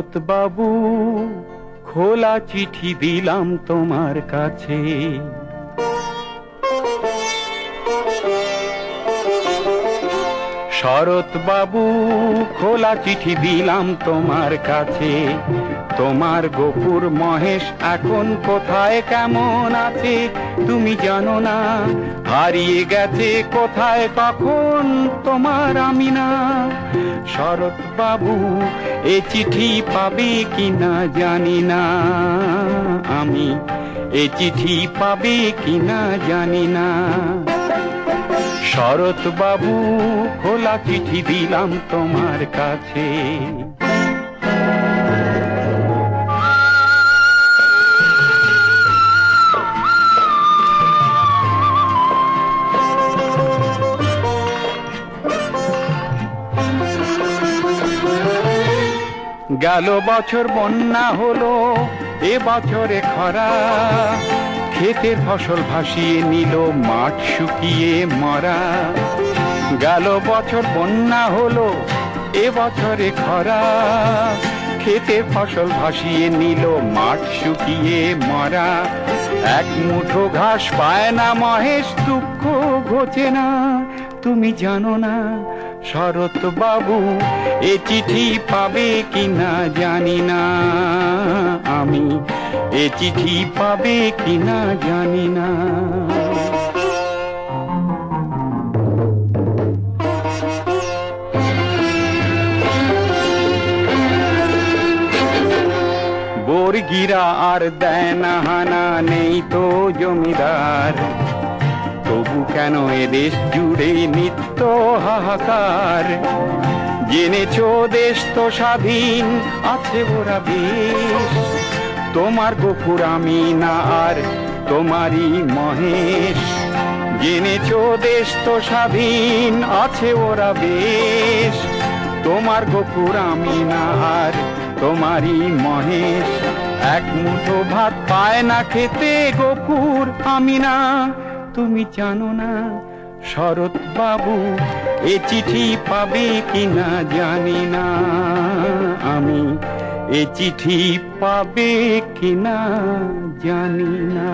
শরৎ বাবু, খোলা চিঠি দিলাম তোমার কাছে। শরৎ বাবু, খোলা চিঠি দিলাম তোমার কাছে। তোমার গোপুর মহেশ এখন কোথায় কেমন আছে তুমি জানো না। হারিয়ে গেছে কোথায় কখন তোমার আমিনা। শরৎ বাবু, এ চিঠি পাবে কিনা জানি না। আমি এ চিঠি পাবে কিনা জানি না। শরৎ বাবু, খোলা চিঠি দিলাম তোমার কাছে। গেল বছর বন্যা হলো, এ বছরে খরা। ক্ষেতের ফসল ভাসিয়ে নিল, মাঠ শুকিয়ে মরা। গেল বছর বন্যা হলো, এ বছরে খরা। ক্ষেতের ফসল ভাসিয়ে নিল, মাঠ শুকিয়ে মরা। এক মুঠো ঘাস পায় না মহেশ, দুঃখ ঘোচে না তুমি জানো না। শরৎ বাবু, এ চিঠি পাবে কিনা জানি না। আমি এ চিঠি পাবে কিনা জানি না। বর্গিরা আর দেয় না হানা, নেই তো জমিদার। তবু কেন এদেশ জুড়ে নিত্য হাহাকার। জেনেছো দেশ তো স্বাধীন আছে ওরা বেশ। তোমার গোপুর আমি না আর তোমারই মহেশ। জেনেছো দেশ তো স্বাধীন আছে ওরা বেশ। তোমার গোপুর আমি না আর তোমারই মহেশ। এক মুঠো ভাত পায় না খেতে গোপুর আমি না তুমি জানো না। শরৎ বাবু, এ চিঠি পাবে কিনা জানি না। আমি এ চিঠি পাবে কিনা জানি না।